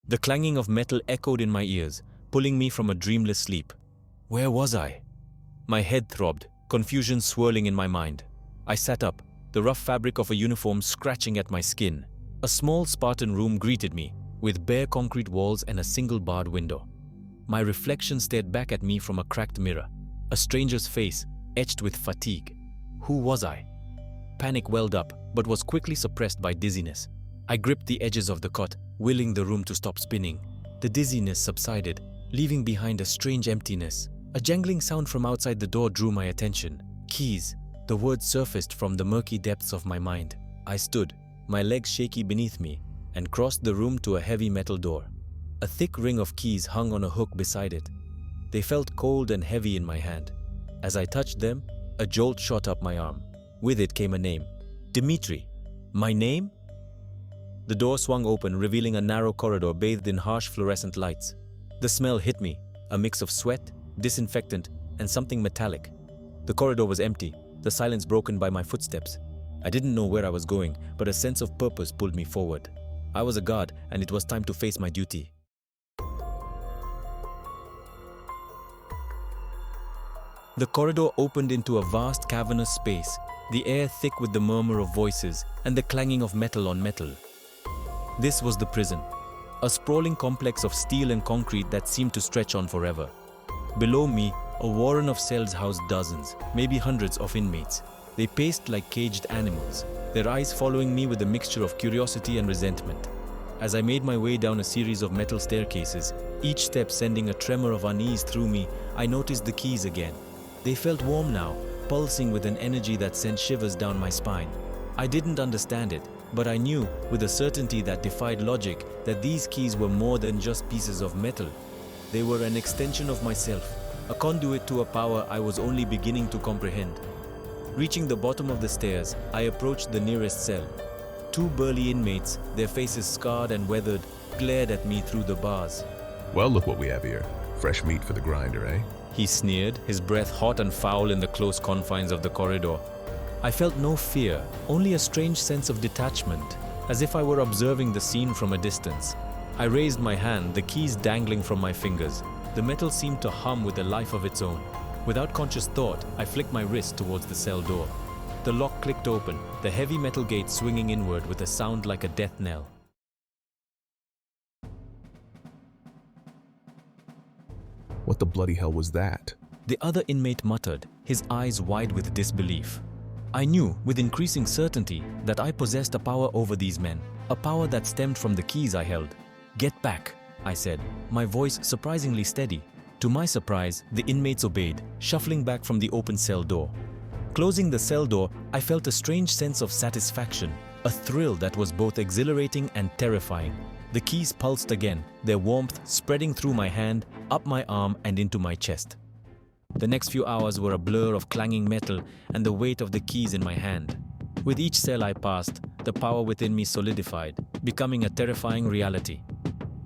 The clanging of metal echoed in my ears, pulling me from a dreamless sleep. Where was I? My head throbbed, confusion swirling in my mind. I sat up, the rough fabric of a uniform scratching at my skin. A small Spartan room greeted me, with bare concrete walls and a single barred window. My reflection stared back at me from a cracked mirror, a stranger's face etched with fatigue. Who was I? Panic welled up, but was quickly suppressed by dizziness. I gripped the edges of the cot, willing the room to stop spinning. The dizziness subsided, leaving behind a strange emptiness. A jangling sound from outside the door drew my attention. Keys. The words surfaced from the murky depths of my mind. I stood, my legs shaky beneath me, and crossed the room to a heavy metal door. A thick ring of keys hung on a hook beside it. They felt cold and heavy in my hand. As I touched them, a jolt shot up my arm. With it came a name. Dimitri. My name? The door swung open, revealing a narrow corridor bathed in harsh fluorescent lights. The smell hit me, a mix of sweat, disinfectant, and something metallic. The corridor was empty, the silence broken by my footsteps. I didn't know where I was going, but a sense of purpose pulled me forward. I was a guard, and it was time to face my duty. The corridor opened into a vast cavernous space, the air thick with the murmur of voices and the clanging of metal on metal. This was the prison, a sprawling complex of steel and concrete that seemed to stretch on forever. Below me, a warren of cells housed dozens, maybe hundreds of inmates. They paced like caged animals, their eyes following me with a mixture of curiosity and resentment. As I made my way down a series of metal staircases, each step sending a tremor of unease through me, I noticed the keys again. They felt warm now, pulsing with an energy that sent shivers down my spine. I didn't understand it, but I knew, with a certainty that defied logic, that these keys were more than just pieces of metal. They were an extension of myself, a conduit to a power I was only beginning to comprehend. Reaching the bottom of the stairs, I approached the nearest cell. Two burly inmates, their faces scarred and weathered, glared at me through the bars. Well, look what we have here. Fresh meat for the grinder, eh? He sneered, his breath hot and foul in the close confines of the corridor. I felt no fear, only a strange sense of detachment, as if I were observing the scene from a distance. I raised my hand, the keys dangling from my fingers. The metal seemed to hum with a life of its own. Without conscious thought, I flicked my wrist towards the cell door. The lock clicked open, the heavy metal gate swinging inward with a sound like a death knell. What the bloody hell was that? The other inmate muttered, his eyes wide with disbelief. I knew, with increasing certainty, that I possessed a power over these men, a power that stemmed from the keys I held. "Get back," I said, my voice surprisingly steady. To my surprise, the inmates obeyed, shuffling back from the open cell door. Closing the cell door, I felt a strange sense of satisfaction, a thrill that was both exhilarating and terrifying. The keys pulsed again, their warmth spreading through my hand, up my arm and into my chest. The next few hours were a blur of clanging metal and the weight of the keys in my hand. With each cell I passed, the power within me solidified, becoming a terrifying reality.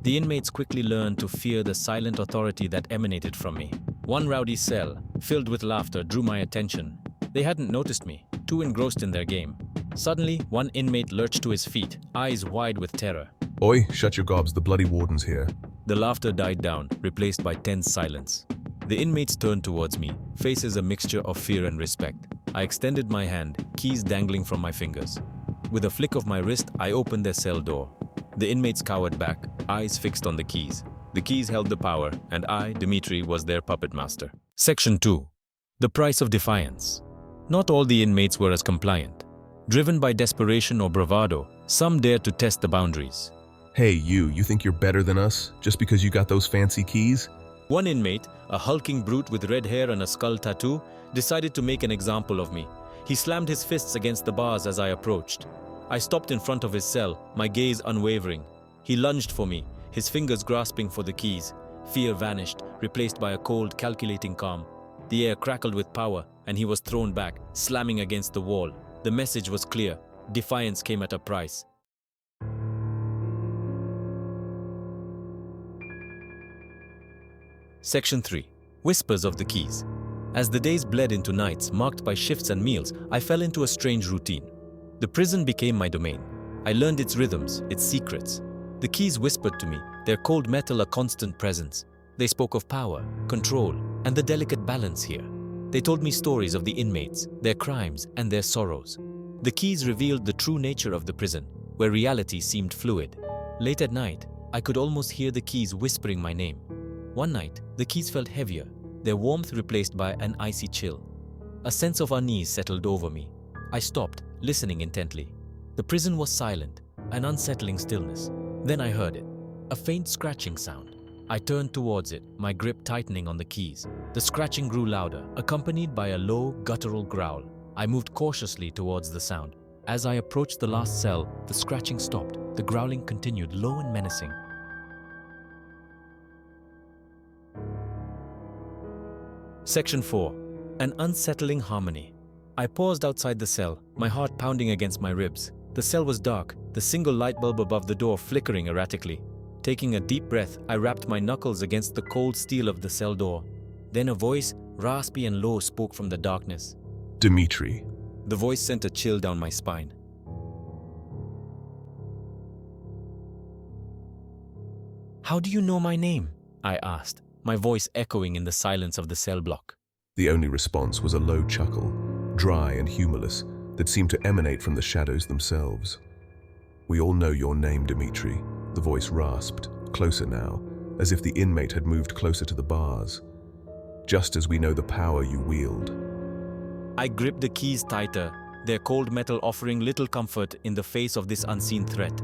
The inmates quickly learned to fear the silent authority that emanated from me. One rowdy cell, filled with laughter, drew my attention. They hadn't noticed me, too engrossed in their game. Suddenly, one inmate lurched to his feet, eyes wide with terror. Oi, shut your gobs, the bloody warden's here. The laughter died down, replaced by tense silence. The inmates turned towards me, faces a mixture of fear and respect. I extended my hand, keys dangling from my fingers. With a flick of my wrist, I opened their cell door. The inmates cowered back, eyes fixed on the keys. The keys held the power, and I, Dimitri, was their puppet master. Section 2. The price of defiance. Not all the inmates were as compliant. Driven by desperation or bravado, some dared to test the boundaries. Hey, you think you're better than us, just because you got those fancy keys? One inmate, a hulking brute with red hair and a skull tattoo, decided to make an example of me. He slammed his fists against the bars as I approached. I stopped in front of his cell, my gaze unwavering. He lunged for me, his fingers grasping for the keys. Fear vanished, replaced by a cold, calculating calm. The air crackled with power, and he was thrown back, slamming against the wall. The message was clear. Defiance came at a price. Section 3. Whispers of the keys. As the days bled into nights, marked by shifts and meals, I fell into a strange routine. The prison became my domain. I learned its rhythms, its secrets. The keys whispered to me, their cold metal a constant presence. They spoke of power, control, and the delicate balance here. They told me stories of the inmates, their crimes, and their sorrows. The keys revealed the true nature of the prison, where reality seemed fluid. Late at night, I could almost hear the keys whispering my name. One night, the keys felt heavier, their warmth replaced by an icy chill. A sense of unease settled over me. I stopped, listening intently. The prison was silent, an unsettling stillness. Then I heard it, a faint scratching sound. I turned towards it, my grip tightening on the keys. The scratching grew louder, accompanied by a low, guttural growl. I moved cautiously towards the sound. As I approached the last cell, the scratching stopped. The growling continued, low and menacing. Section 4. An unsettling harmony. I paused outside the cell, my heart pounding against my ribs. The cell was dark, the single light bulb above the door flickering erratically. Taking a deep breath, I rapped my knuckles against the cold steel of the cell door. Then a voice, raspy and low, spoke from the darkness. Dimitri. The voice sent a chill down my spine. "How do you know my name?" I asked, my voice echoing in the silence of the cell block. The only response was a low chuckle, dry and humorless, that seemed to emanate from the shadows themselves. "We all know your name, Dimitri," the voice rasped, closer now, as if the inmate had moved closer to the bars. "Just as we know the power you wield." I gripped the keys tighter, their cold metal offering little comfort in the face of this unseen threat.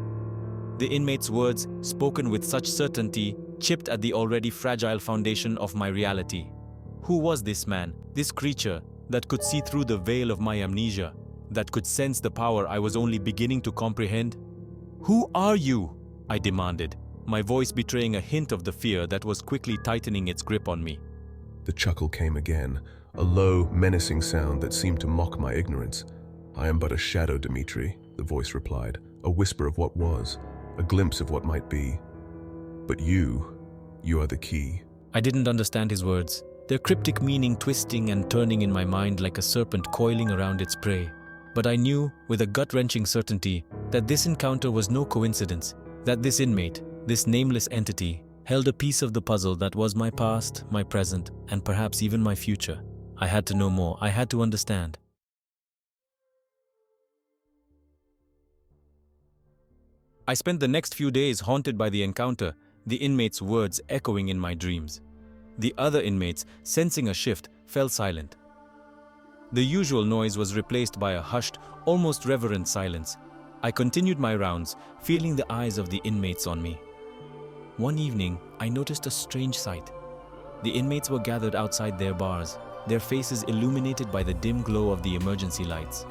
The inmate's words, spoken with such certainty, chipped at the already fragile foundation of my reality. Who was this man, this creature, that could see through the veil of my amnesia, that could sense the power I was only beginning to comprehend? "Who are you?" I demanded, my voice betraying a hint of the fear that was quickly tightening its grip on me. The chuckle came again, a low, menacing sound that seemed to mock my ignorance. "I am but a shadow, Dimitri," the voice replied, a whisper of what was, a glimpse of what might be. "But you are the key." I didn't understand his words, their cryptic meaning twisting and turning in my mind like a serpent coiling around its prey. But I knew, with a gut-wrenching certainty, that this encounter was no coincidence, that this inmate, this nameless entity, held a piece of the puzzle that was my past, my present, and perhaps even my future. I had to know more, I had to understand. I spent the next few days haunted by the encounter, the inmate's words echoing in my dreams. The other inmates, sensing a shift, fell silent. The usual noise was replaced by a hushed, almost reverent silence. I continued my rounds, feeling the eyes of the inmates on me. One evening, I noticed a strange sight. The inmates were gathered outside their bars, their faces illuminated by the dim glow of the emergency lights.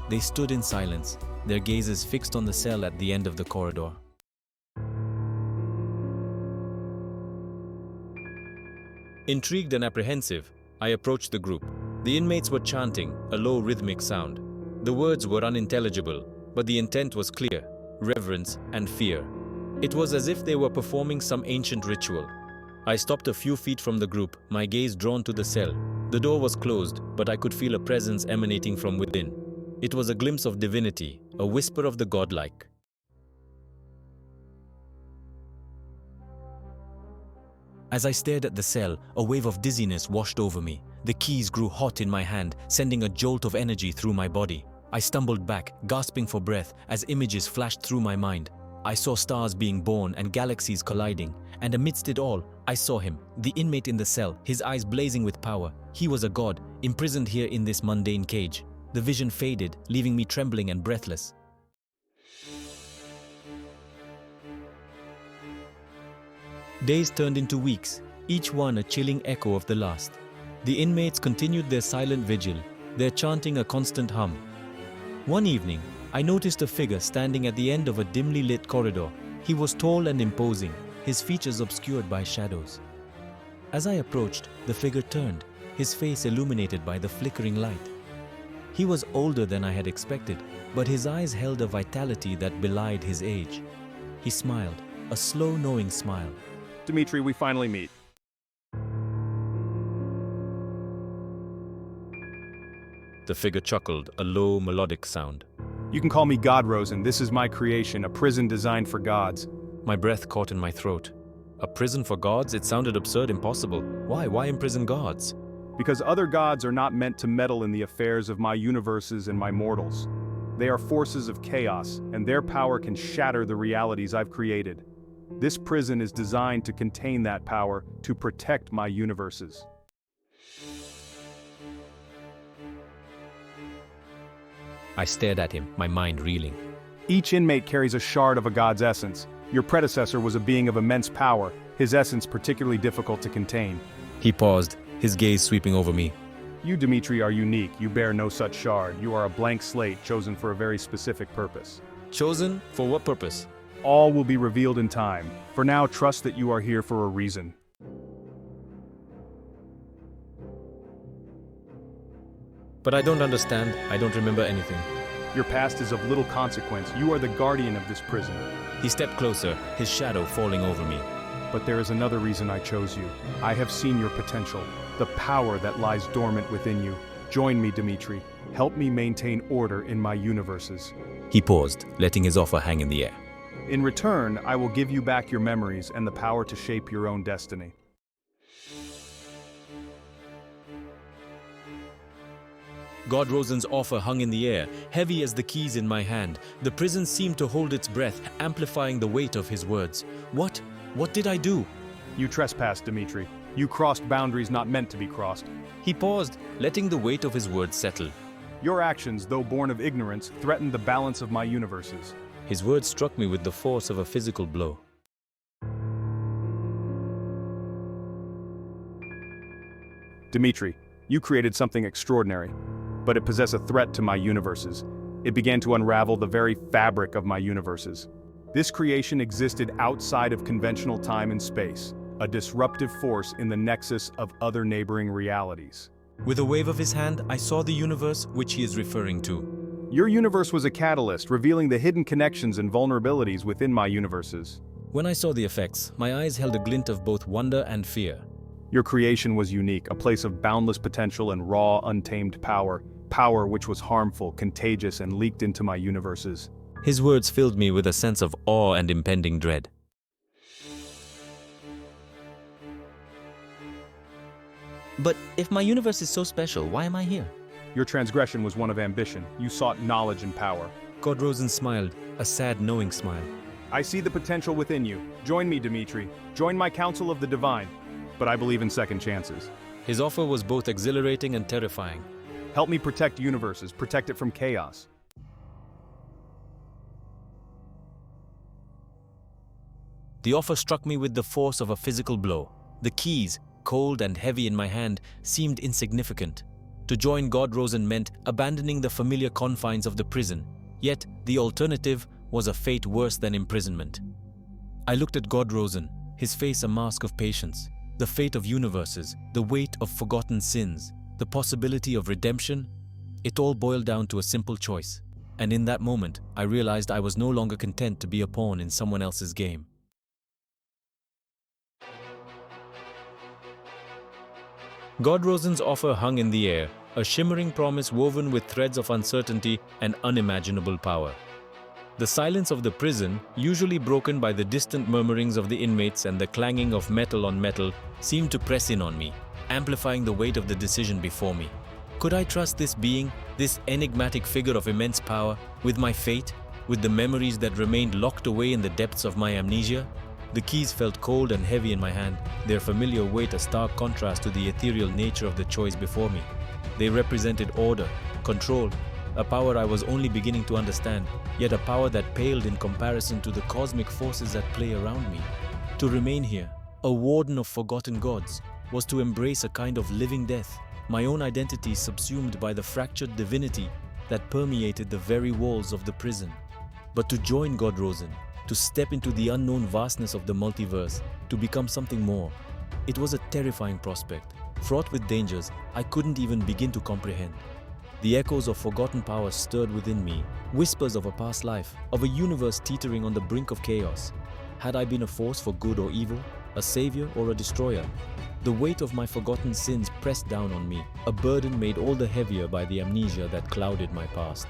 They stood in silence, their gazes fixed on the cell at the end of the corridor. Intrigued and apprehensive, I approached the group. The inmates were chanting, a low rhythmic sound. The words were unintelligible, but the intent was clear: reverence and fear. It was as if they were performing some ancient ritual. I stopped a few feet from the group, my gaze drawn to the cell. The door was closed, but I could feel a presence emanating from within. It was a glimpse of divinity, a whisper of the godlike. As I stared at the cell, a wave of dizziness washed over me. The keys grew hot in my hand, sending a jolt of energy through my body. I stumbled back, gasping for breath, as images flashed through my mind. I saw stars being born and galaxies colliding, and amidst it all, I saw him, the inmate in the cell, his eyes blazing with power. He was a god, imprisoned here in this mundane cage. The vision faded, leaving me trembling and breathless. Days turned into weeks, each one a chilling echo of the last. The inmates continued their silent vigil, their chanting a constant hum. One evening, I noticed a figure standing at the end of a dimly lit corridor. He was tall and imposing, his features obscured by shadows. As I approached, the figure turned, his face illuminated by the flickering light. He was older than I had expected, but his eyes held a vitality that belied his age. He smiled, a slow, knowing smile. "Dimitri, we finally meet." The figure chuckled, a low, melodic sound. "You can call me GodRosen. This is my creation, a prison designed for gods." My breath caught in my throat. A prison for gods? It sounded absurd, impossible. Why? Why imprison gods? Because other gods are not meant to meddle in the affairs of my universes and my mortals. They are forces of chaos, and their power can shatter the realities I've created. This prison is designed to contain that power, to protect my universes. I stared at him, my mind reeling. Each inmate carries a shard of a god's essence. Your predecessor was a being of immense power, his essence particularly difficult to contain. He paused, his gaze sweeping over me. You, Dimitri, are unique. You bear no such shard. You are a blank slate chosen for a very specific purpose. Chosen? For what purpose? All will be revealed in time. For now, trust that you are here for a reason. But I don't understand. I don't remember anything. Your past is of little consequence. You are the guardian of this prison. He stepped closer, his shadow falling over me. But there is another reason I chose you. I have seen your potential, the power that lies dormant within you. Join me, Dimitri. Help me maintain order in my universes. He paused, letting his offer hang in the air. In return, I will give you back your memories and the power to shape your own destiny. GodRosen's offer hung in the air, heavy as the keys in my hand. The prison seemed to hold its breath, amplifying the weight of his words. What? What did I do? You trespassed, Dimitri. You crossed boundaries not meant to be crossed. He paused, letting the weight of his words settle. Your actions, though born of ignorance, threatened the balance of my universes. His words struck me with the force of a physical blow. Dimitri, you created something extraordinary, but it possessed a threat to my universes. It began to unravel the very fabric of my universes. This creation existed outside of conventional time and space, a disruptive force in the nexus of other neighboring realities. With a wave of his hand, I saw the universe which he is referring to. Your universe was a catalyst, revealing the hidden connections and vulnerabilities within my universes. When I saw the effects, my eyes held a glint of both wonder and fear. Your creation was unique, a place of boundless potential and raw, untamed power. Power which was harmful, contagious, and leaked into my universes. His words filled me with a sense of awe and impending dread. But if my universe is so special, why am I here? Your transgression was one of ambition. You sought knowledge and power. GodRosen smiled, a sad, knowing smile. I see the potential within you. Join me, Dimitri. Join my council of the divine. But I believe in second chances. His offer was both exhilarating and terrifying. Help me protect universes, protect it from chaos. The offer struck me with the force of a physical blow. The keys, cold and heavy in my hand, seemed insignificant. To join GodRosen meant abandoning the familiar confines of the prison. Yet, the alternative was a fate worse than imprisonment. I looked at GodRosen, his face a mask of patience. The fate of universes, the weight of forgotten sins, the possibility of redemption, it all boiled down to a simple choice. And in that moment, I realized I was no longer content to be a pawn in someone else's game. GodRosen's offer hung in the air, a shimmering promise woven with threads of uncertainty and unimaginable power. The silence of the prison, usually broken by the distant murmurings of the inmates and the clanging of metal on metal, seemed to press in on me, amplifying the weight of the decision before me. Could I trust this being, this enigmatic figure of immense power, with my fate, with the memories that remained locked away in the depths of my amnesia? The keys felt cold and heavy in my hand, their familiar weight a stark contrast to the ethereal nature of the choice before me. They represented order, control, a power I was only beginning to understand, yet a power that paled in comparison to the cosmic forces at play around me. To remain here, a warden of forgotten gods, was to embrace a kind of living death, my own identity subsumed by the fractured divinity that permeated the very walls of the prison. But to join GodRosen, to step into the unknown vastness of the multiverse, to become something more, it was a terrifying prospect, fraught with dangers I couldn't even begin to comprehend. The echoes of forgotten powers stirred within me, whispers of a past life, of a universe teetering on the brink of chaos. Had I been a force for good or evil, a savior or a destroyer? The weight of my forgotten sins pressed down on me, a burden made all the heavier by the amnesia that clouded my past.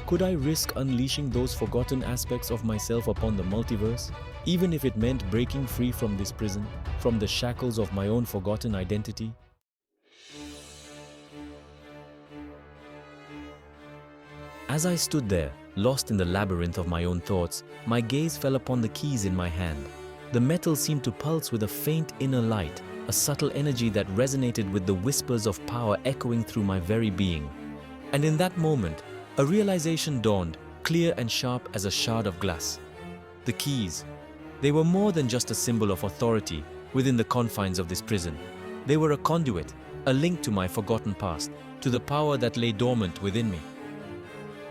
Could I risk unleashing those forgotten aspects of myself upon the multiverse, even if it meant breaking free from this prison, from the shackles of my own forgotten identity? As I stood there, lost in the labyrinth of my own thoughts, my gaze fell upon the keys in my hand. The metal seemed to pulse with a faint inner light, a subtle energy that resonated with the whispers of power echoing through my very being. And in that moment, a realization dawned, clear and sharp as a shard of glass. The keys. They were more than just a symbol of authority within the confines of this prison. They were a conduit, a link to my forgotten past, to the power that lay dormant within me.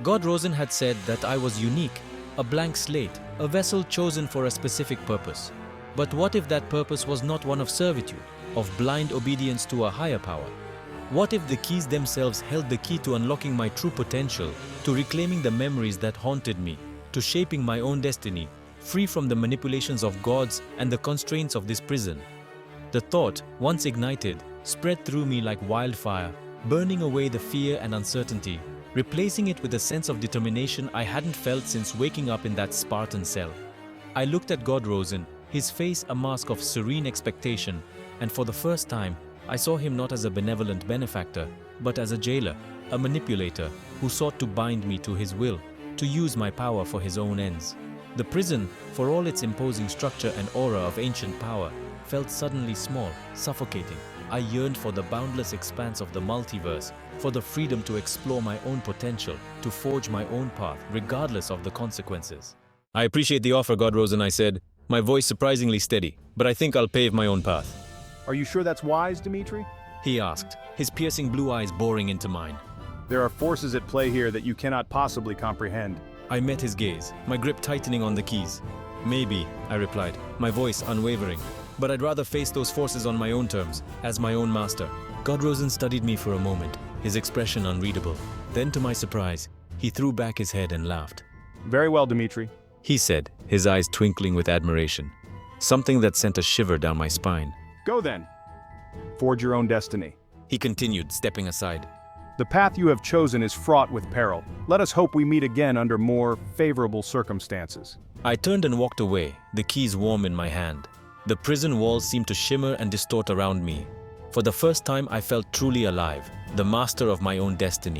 GodRosen had said that I was unique, a blank slate, a vessel chosen for a specific purpose. But what if that purpose was not one of servitude, of blind obedience to a higher power? What if the keys themselves held the key to unlocking my true potential, to reclaiming the memories that haunted me, to shaping my own destiny, free from the manipulations of gods and the constraints of this prison? The thought, once ignited, spread through me like wildfire, burning away the fear and uncertainty, replacing it with a sense of determination I hadn't felt since waking up in that Spartan cell. I looked at GodRosen, his face a mask of serene expectation, and for the first time, I saw him not as a benevolent benefactor, but as a jailer, a manipulator who sought to bind me to his will, to use my power for his own ends. The prison, for all its imposing structure and aura of ancient power, felt suddenly small, suffocating. I yearned for the boundless expanse of the multiverse, for the freedom to explore my own potential, to forge my own path, regardless of the consequences. I appreciate the offer, GodRosen, I said, my voice surprisingly steady, but I think I'll pave my own path. Are you sure that's wise, Dimitri? He asked, his piercing blue eyes boring into mine. There are forces at play here that you cannot possibly comprehend. I met his gaze, my grip tightening on the keys. Maybe, I replied, my voice unwavering. But I'd rather face those forces on my own terms, as my own master. GodRosen studied me for a moment, his expression unreadable. Then, to my surprise, he threw back his head and laughed. Very well, Dimitri. He said, his eyes twinkling with admiration. Something that sent a shiver down my spine. Go then. Forge your own destiny. He continued, stepping aside. The path you have chosen is fraught with peril. Let us hope we meet again under more favorable circumstances. I turned and walked away, the keys warm in my hand. The prison walls seemed to shimmer and distort around me. For the first time, I felt truly alive, the master of my own destiny.